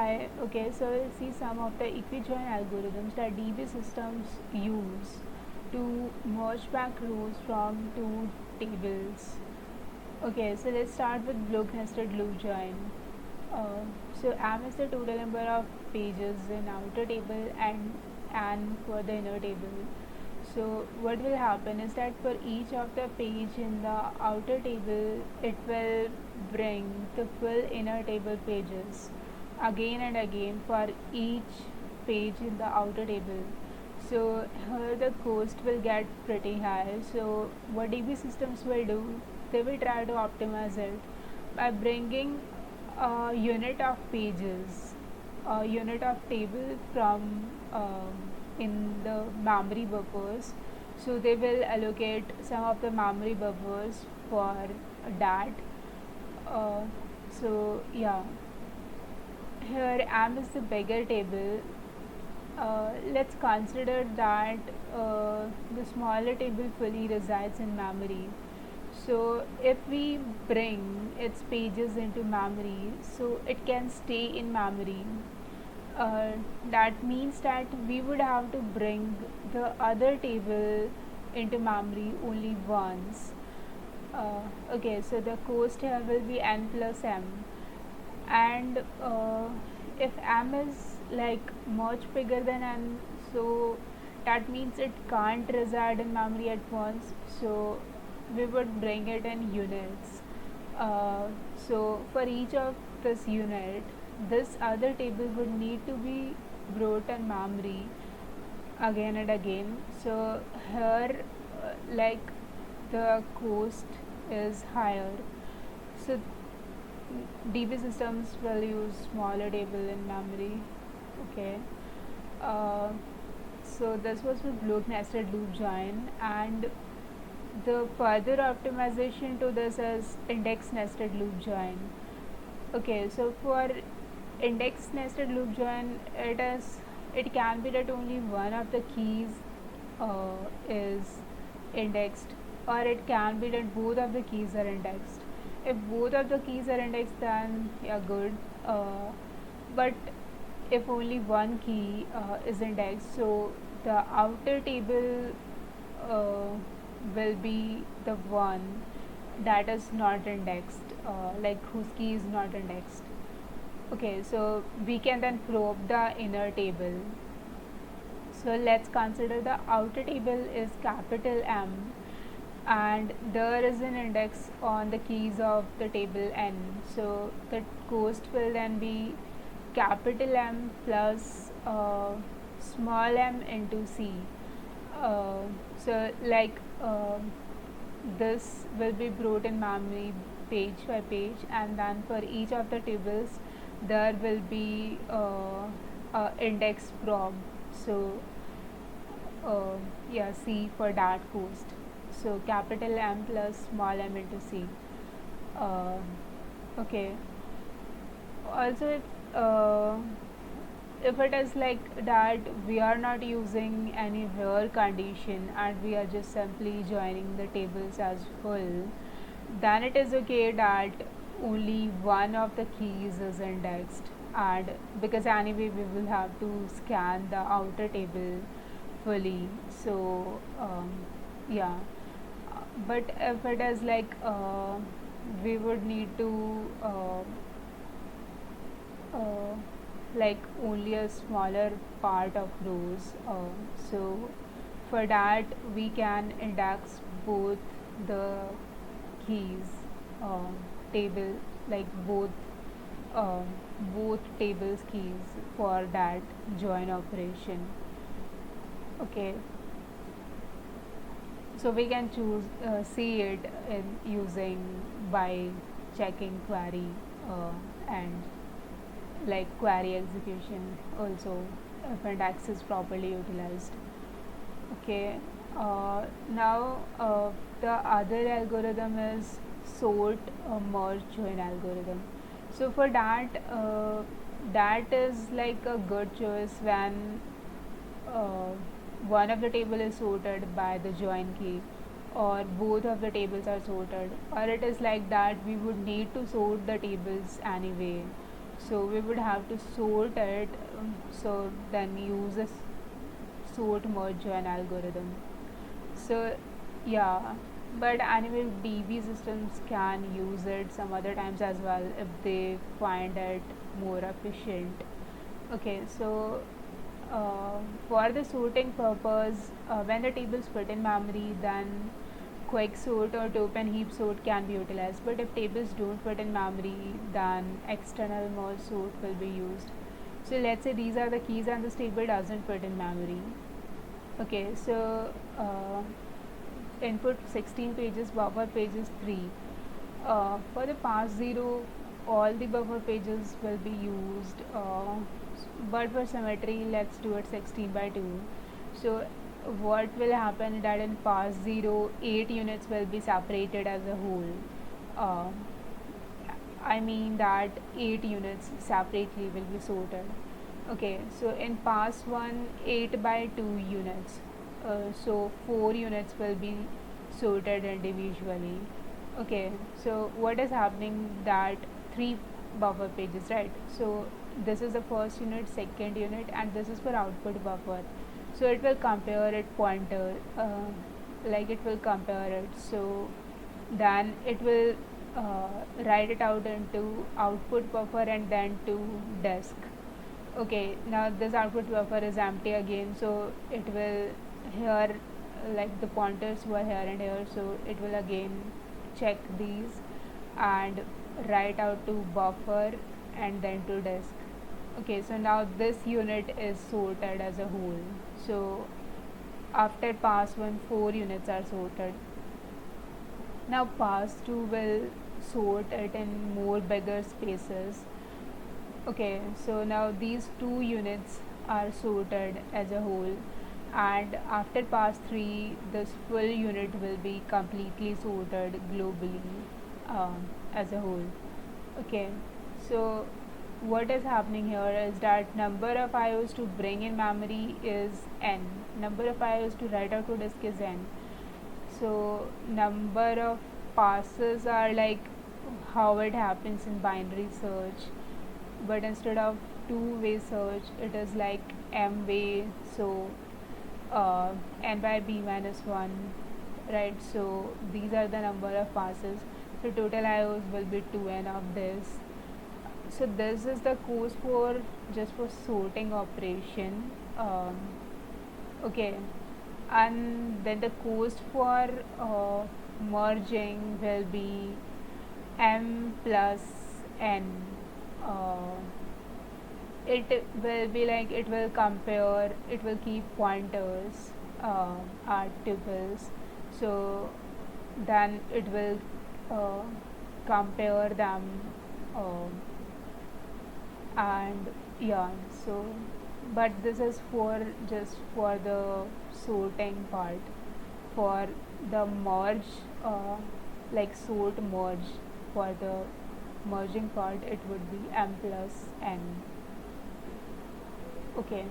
Hi, okay, so we'll see some of the equi-join algorithms that DB systems use to merge back rows from two tables. Okay, so let's start with block nested loop join. Uh, so M is the total number of pages in outer table and N for the inner table. So what will happen is that for each of the page in the outer table, it will bring the full inner table pages again and again for each page in the outer table. So here the cost will get pretty high. So what DB systems will do, they will try to optimize it by bringing a unit of pages, a unit of table from in the memory buffers. So they will allocate some of the memory buffers for that. Uh, so yeah, here M is the bigger table. Let's consider that the smaller table fully resides in memory. So if we bring its pages into memory, so it can stay in memory. Uh, that means that we would have to bring the other table into memory only once. Okay, so the cost here will be n plus m, and if m is like much bigger than n, so that means it can't reside in memory at once, so we would bring it in units. So for each of this unit, this other table would need to be brought in memory again and again. So here like the cost is higher. So DB systems will use smaller table in memory. Okay. Uh, so this was with block nested loop join, and the further optimization to this is index nested loop join. Okay, so for index nested loop join, it can be that only one of the keys is indexed, or it can be that both of the keys are indexed. If both of the keys are indexed, then yeah, good. But if only one key is indexed, so the outer table uh, will be the one that is not indexed, like whose key is not indexed. Okay, so we can then probe the inner table. So let's consider the outer table is capital M, and there is an index on the keys of the table n. So the cost will then be capital M plus small m into C. So like this will be brought in memory page by page, and then for each of the tables there will be index prob. So uh, yeah, C for that cost. So capital M plus small m into C. uh, okay, also if it is like that we are not using any where condition and we are just simply joining the tables as full, then it is okay that only one of the keys is indexed, and because anyway we will have to scan the outer table fully. So yeah, but if it is like we would need to uh, like only a smaller part of rows. So for that we can index both the keys, uh, table, like uh, both tables keys for that join operation. Okay, so we can choose see it in using by checking query and like query execution also, if index is properly utilized. Okay, now the other algorithm is sort merge join algorithm. So for that, that is like a good choice when uh, one of the table is sorted by the join key, or both of the tables are sorted, or it is like that we would need to sort the tables anyway. so we would have to sort it, so then use a sort merge join algorithm. So yeah, but anyway, DB systems can use it some other times as well if they find it more efficient. Okay, so for the sorting purpose, when the tables fit in memory, then quick sort or token heap sort can be utilized. But if tables don't fit in memory, then external merge sort will be used. So let's say these are the keys and this table doesn't fit in memory. Okay, so input 16 pages, buffer pages 3. For the pass 0, all the buffer pages will be used, but for symmetry, let's do it 16 by 2. So what will happen that in pass 0, 8 units will be separated as a whole. Uh, I mean that 8 units separately will be sorted. Okay, so in pass 1, 8 by 2 units. So 4 units will be sorted individually. Okay, so what is happening that 3 buffer pages, right? So this is the first unit, second unit, and this is for output buffer. So it will compare it pointer, like it will compare it. So then it will write it out into output buffer and then to disk. Okay, now this output buffer is empty again, so it will here, like the pointers were here and here, so it will again check these and write out to buffer and then to disk. Okay, so now this unit is sorted as a whole. So after pass 1, 4 units are sorted. Now pass 2 will sort it in more bigger spaces. Okay, so now these 2 units are sorted as a whole, and after pass 3, this full unit will be completely sorted globally, as a whole. Okay, so what is happening here is that number of IOs to bring in memory is n, number of IOs to write out to disk is n. So number of passes are like how it happens in binary search, but instead of two-way search, it is like m-way. So n by b minus 1, right? So these are the number of passes. So total IOs will be 2n of this. So this is the cost for just for sorting operation. Okay, and then the cost for merging will be m plus n. Uh, it will be like it will compare, it will keep pointers at tuples, so then it will uh, compare them, uh, and yeah, so but this is for just for the sorting part. For the merge, like sort merge, for the merging part it would be m plus n. Okay,